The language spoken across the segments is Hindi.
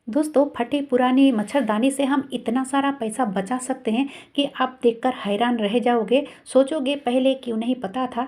दोस्तों, फटी पुरानी मच्छरदानी से हम इतना सारा पैसा बचा सकते हैं कि आप देखकर हैरान रह जाओगे। सोचोगे पहले क्यों नहीं पता था।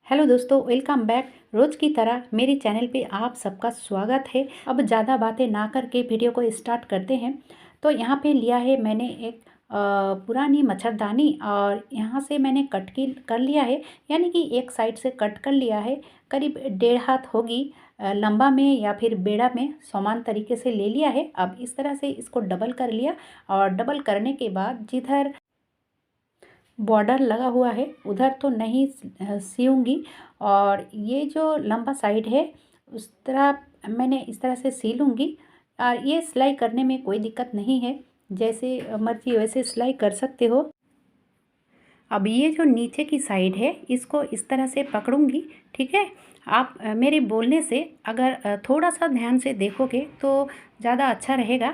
हेलो दोस्तों, वेलकम बैक। रोज़ की तरह मेरी चैनल पे आप सबका स्वागत है। अब ज़्यादा बातें ना करके वीडियो को स्टार्ट करते हैं। तो यहाँ पे लिया है मैंने एक पुरानी मच्छरदानी और यहाँ से मैंने कट की कर लिया है, यानी कि एक साइड से कट कर लिया है। करीब 1.5 हाथ होगी लंबा में या फिर बेड़ा में समान तरीके से ले लिया है। अब इस तरह से इसको डबल कर लिया और डबल करने के बाद जिधर बॉर्डर लगा हुआ है उधर तो नहीं सियूँगी, और ये जो लंबा साइड है उस तरह मैंने इस तरह से सी लूँगी। और ये सिलाई करने में कोई दिक्कत नहीं है, जैसे मर्जी वैसे सिलाई कर सकते हो। अब ये जो नीचे की साइड है इसको इस तरह से पकड़ूंगी, ठीक है। आप मेरे बोलने से अगर थोड़ा सा ध्यान से देखोगे तो ज़्यादा अच्छा रहेगा।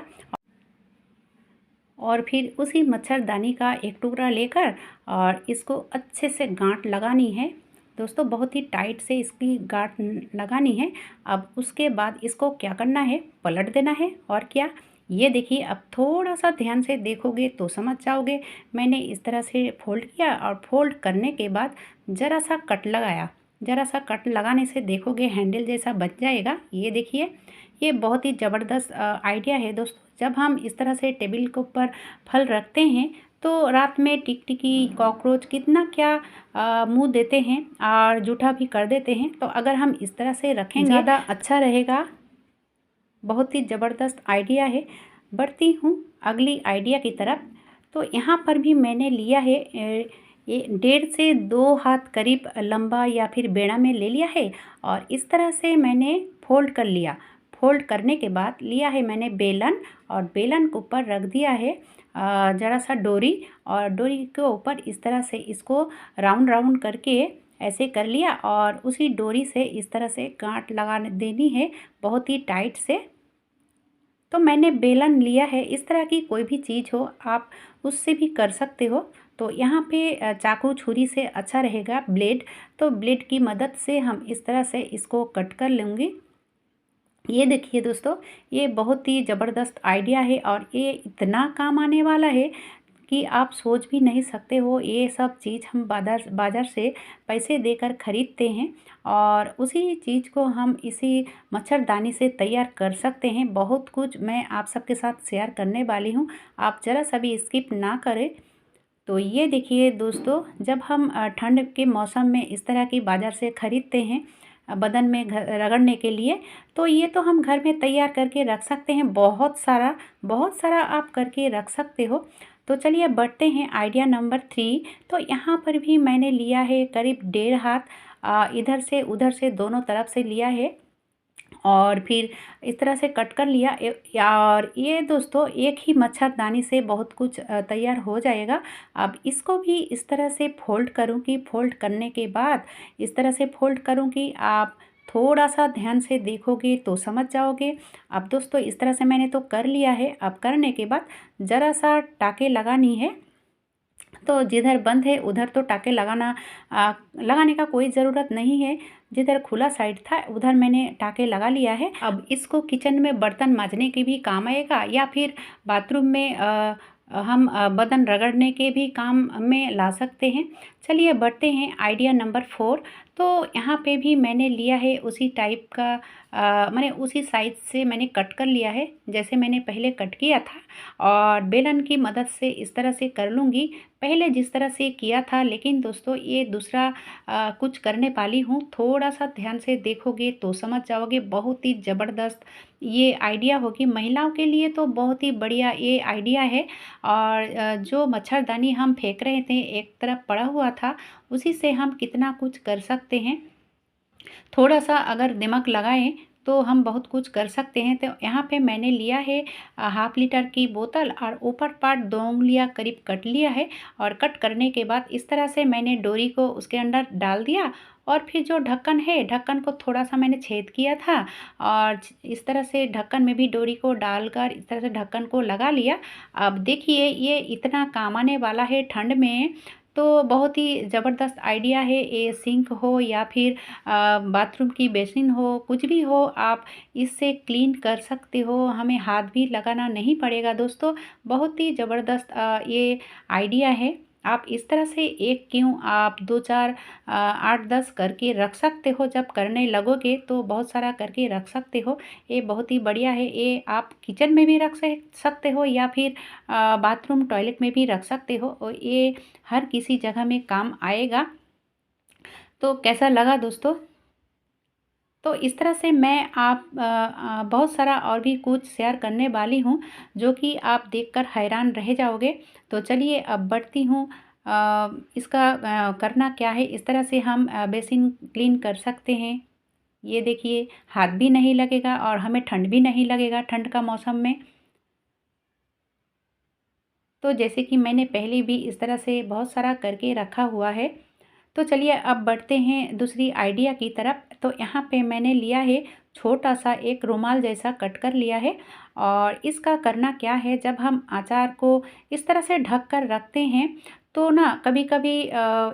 और फिर उसी मच्छरदानी का एक टुकड़ा लेकर और इसको अच्छे से गांठ लगानी है दोस्तों, बहुत ही टाइट से इसकी गांठ लगानी है। अब उसके बाद इसको क्या करना है, पलट देना है। और क्या, ये देखिए, अब थोड़ा सा ध्यान से देखोगे तो समझ जाओगे। मैंने इस तरह से फोल्ड किया और फोल्ड करने के बाद ज़रा सा कट लगाया। ज़रा सा कट लगाने से देखोगे हैंडल जैसा बच जाएगा। ये देखिए, ये बहुत ही ज़बरदस्त आइडिया है दोस्तों। जब हम इस तरह से टेबल के ऊपर फल रखते हैं तो रात में टिकटिकी कॉकरोच कितना क्या मुंह देते हैं और जूठा भी कर देते हैं। तो अगर हम इस तरह से रखेंगे ज़्यादा अच्छा रहेगा। बहुत ही ज़बरदस्त आइडिया है। बढ़ती हूँ अगली आइडिया की तरफ। तो यहाँ पर भी मैंने लिया है ये 1.5 से 2 हाथ करीब लंबा या फिर बेड़ा में ले लिया है और इस तरह से मैंने फोल्ड कर लिया। फोल्ड करने के बाद लिया है मैंने बेलन और बेलन के ऊपर रख दिया है ज़रा सा डोरी, और डोरी के ऊपर इस तरह से इसको राउंड राउंड करके ऐसे कर लिया और उसी डोरी से इस तरह से गांठ लगा देनी है बहुत ही टाइट से। तो मैंने बेलन लिया है, इस तरह की कोई भी चीज़ हो आप उससे भी कर सकते हो। तो यहाँ पे चाकू छुरी से अच्छा रहेगा ब्लेड। तो ब्लेड की मदद से हम इस तरह से इसको कट कर लेंगे। ये देखिए दोस्तों, ये बहुत ही ज़बरदस्त आइडिया है और ये इतना काम आने वाला है कि आप सोच भी नहीं सकते हो। ये सब चीज़ हम बाज़ार से पैसे देकर ख़रीदते हैं और उसी चीज़ को हम इसी मच्छरदानी से तैयार कर सकते हैं। बहुत कुछ मैं आप सबके साथ शेयर करने वाली हूँ, आप ज़रा सा भी स्किप ना करें। तो ये देखिए दोस्तों, जब हम ठंड के मौसम में इस तरह की बाज़ार से ख़रीदते हैं बदन में रगड़ने के लिए, तो ये तो हम घर में तैयार करके रख सकते हैं। बहुत सारा आप करके रख सकते हो। तो चलिए बढ़ते हैं आइडिया नंबर 3। तो यहाँ पर भी मैंने लिया है करीब 1.5 हाथ इधर से उधर से दोनों तरफ से लिया है और फिर इस तरह से कट कर लिया। और ये दोस्तों एक ही मच्छरदानी से बहुत कुछ तैयार हो जाएगा। अब इसको भी इस तरह से फोल्ड करूँगी। फोल्ड करने के बाद इस तरह से फोल्ड करूँगी, आप थोड़ा सा ध्यान से देखोगे तो समझ जाओगे। अब दोस्तों इस तरह से मैंने तो कर लिया है। अब करने के बाद ज़रा सा टाके लगानी है। तो जिधर बंद है उधर तो टाके लगाने का कोई ज़रूरत नहीं है। जिधर खुला साइड था उधर मैंने टाके लगा लिया है। अब इसको किचन में बर्तन मांजने के भी काम आएगा या फिर बाथरूम में हम बदन रगड़ने के भी काम में ला सकते हैं। चलिए बढ़ते हैं आइडिया नंबर 4। तो यहाँ पे भी मैंने लिया है उसी टाइप का मैंने उसी साइज से मैंने कट कर लिया है जैसे मैंने पहले कट किया था, और बेलन की मदद से इस तरह से कर लूँगी पहले जिस तरह से किया था। लेकिन दोस्तों ये दूसरा कुछ करने वाली हूँ, थोड़ा सा ध्यान से देखोगे तो समझ जाओगे। बहुत ही ज़बरदस्त ये आइडिया होगी महिलाओं के लिए, तो बहुत ही बढ़िया ये आइडिया है। और जो मच्छरदानी हम फेंक रहे थे एक तरफ पड़ा हुआ था, उसी से हम कितना कुछ कर सकते हैं। थोड़ा सा अगर दिमाग लगाएं तो हम बहुत कुछ कर सकते हैं। तो यहाँ पे मैंने लिया है 1/2 लीटर की बोतल और ऊपर पार्ट 2 उंगलियाँ करीब कट लिया है। और कट करने के बाद इस तरह से मैंने डोरी को उसके अंदर डाल दिया और फिर जो ढक्कन है ढक्कन को थोड़ा सा मैंने छेद किया था और इस तरह से ढक्कन में भी डोरी को डालकर इस तरह से ढक्कन को लगा लिया। अब देखिए ये इतना काम आने वाला है ठंड में। तो बहुत ही ज़बरदस्त आइडिया है ये। सिंक हो या फिर बाथरूम की बेसिन हो, कुछ भी हो, आप इससे क्लीन कर सकते हो, हमें हाथ भी लगाना नहीं पड़ेगा दोस्तों। बहुत ही ज़बरदस्त ये आइडिया है। आप इस तरह से एक क्यों, आप 2-4 8-10 करके रख सकते हो। जब करने लगोगे तो बहुत सारा करके रख सकते हो। ये बहुत ही बढ़िया है। ये आप किचन में भी रख सकते हो या फिर बाथरूम टॉयलेट में भी रख सकते हो और ये हर किसी जगह में काम आएगा। तो कैसा लगा दोस्तों? तो इस तरह से मैं बहुत सारा और भी कुछ शेयर करने वाली हूँ, जो कि आप देखकर हैरान रह जाओगे। तो चलिए अब बढ़ती हूँ। इसका करना क्या है, इस तरह से हम बेसिन क्लीन कर सकते हैं। ये देखिए, हाथ भी नहीं लगेगा और हमें ठंड भी नहीं लगेगा ठंड का मौसम में। तो जैसे कि मैंने पहले भी इस तरह से बहुत सारा करके रखा हुआ है। तो चलिए अब बढ़ते हैं दूसरी आइडिया की तरफ। तो यहाँ पे मैंने लिया है छोटा सा एक रुमाल जैसा कट कर लिया है और इसका करना क्या है, जब हम अचार को इस तरह से ढक कर रखते हैं तो ना कभी कभी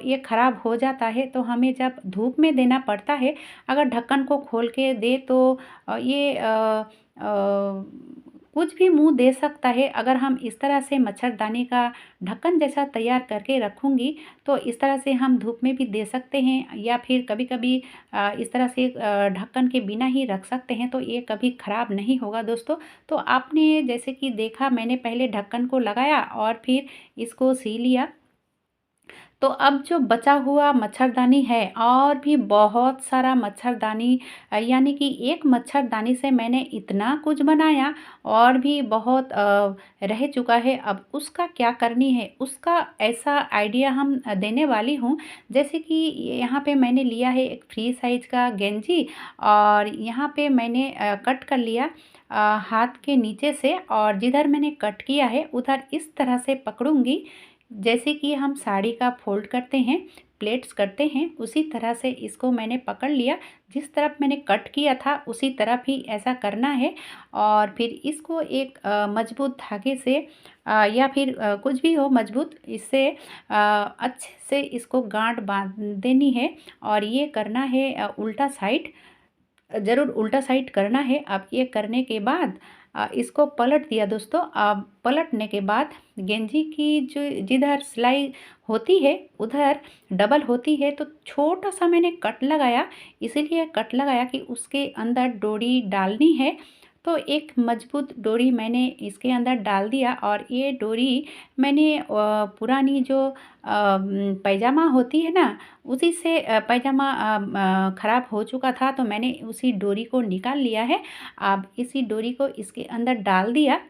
ये ख़राब हो जाता है, तो हमें जब धूप में देना पड़ता है, अगर ढक्कन को खोल के दे तो ये कुछ भी मुंह दे सकता है। अगर हम इस तरह से मच्छरदानी का ढक्कन जैसा तैयार करके रखूँगी तो इस तरह से हम धूप में भी दे सकते हैं या फिर कभी-कभी इस तरह से ढक्कन के बिना ही रख सकते हैं, तो ये कभी ख़राब नहीं होगा दोस्तों। तो आपने जैसे कि देखा, मैंने पहले ढक्कन को लगाया और फिर इसको सी लिया। तो अब जो बचा हुआ मच्छरदानी है, और भी बहुत सारा मच्छरदानी, यानी कि एक मच्छरदानी से मैंने इतना कुछ बनाया और भी बहुत रह चुका है। अब उसका क्या करनी है, उसका ऐसा आइडिया हम देने वाली हूँ। जैसे कि यहाँ पे मैंने लिया है एक फ्री साइज का गेंजी और यहाँ पे मैंने कट कर लिया हाथ के नीचे से, और जिधर मैंने कट किया है उधर इस तरह से पकड़ूंगी। जैसे कि हम साड़ी का फोल्ड करते हैं, प्लेट्स करते हैं, उसी तरह से इसको मैंने पकड़ लिया। जिस तरफ मैंने कट किया था उसी तरफ ही ऐसा करना है। और फिर इसको एक मजबूत धागे से या फिर कुछ भी हो मजबूत, इससे अच्छे से इसको गांठ बांध देनी है। और ये करना है उल्टा साइड, ज़रूर उल्टा साइड करना है। अब ये करने के बाद इसको पलट दिया दोस्तों। अब पलटने के बाद गेंजी की जो जिधर सिलाई होती है उधर डबल होती है, तो छोटा सा मैंने कट लगाया। इसीलिए कट लगाया कि उसके अंदर डोरी डालनी है। तो एक मजबूत डोरी मैंने इसके अंदर डाल दिया और ये डोरी मैंने पुरानी जो पैजामा होती है ना, उसी से पैजामा ख़राब हो चुका था, तो मैंने उसी डोरी को निकाल लिया है। अब इसी डोरी को इसके अंदर डाल दिया।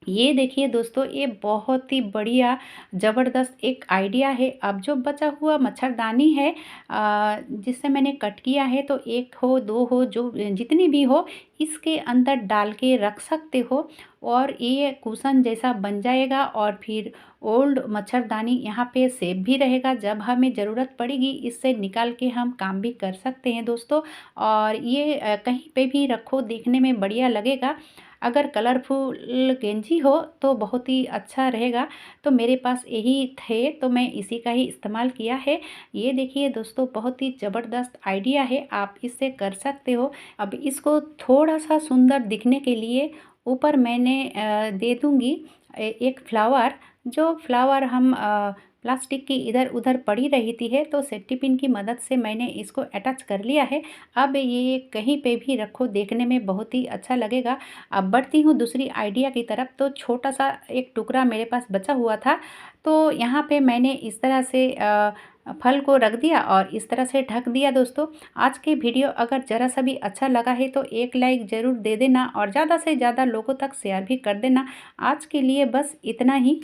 ये देखिए दोस्तों, ये बहुत ही बढ़िया ज़बरदस्त एक आइडिया है। अब जो बचा हुआ मच्छरदानी है जिससे मैंने कट किया है, तो एक हो दो हो जो जितनी भी हो, इसके अंदर डाल के रख सकते हो और ये कुशन जैसा बन जाएगा। और फिर ओल्ड मच्छरदानी यहाँ पे सेफ भी रहेगा, जब हमें ज़रूरत पड़ेगी इससे निकाल के हम काम भी कर सकते हैं दोस्तों। और ये कहीं पे भी रखो, देखने में बढ़िया लगेगा। अगर कलरफुल गेंजी हो तो बहुत ही अच्छा रहेगा। तो मेरे पास यही थे तो मैं इसी का ही इस्तेमाल किया है। ये देखिए दोस्तों, बहुत ही ज़बरदस्त आइडिया है, आप इससे कर सकते हो। अब इसको थोड़ा सा सुंदर दिखने के लिए ऊपर मैंने दे दूँगी एक फ्लावर। जो फ्लावर हम प्लास्टिक की इधर उधर पड़ी रही थी है, तो सेफ्टी पिन की मदद से मैंने इसको अटैच कर लिया है। अब ये कहीं पे भी रखो, देखने में बहुत ही अच्छा लगेगा। अब बढ़ती हूँ दूसरी आइडिया की तरफ। तो छोटा सा एक टुकड़ा मेरे पास बचा हुआ था, तो यहाँ पे मैंने इस तरह से फल को रख दिया और इस तरह से ढक दिया दोस्तों। आज के वीडियो अगर ज़रा सा भी अच्छा लगा है तो एक लाइक ज़रूर दे देना और ज़्यादा से ज़्यादा लोगों तक शेयर भी कर देना। आज के लिए बस इतना ही।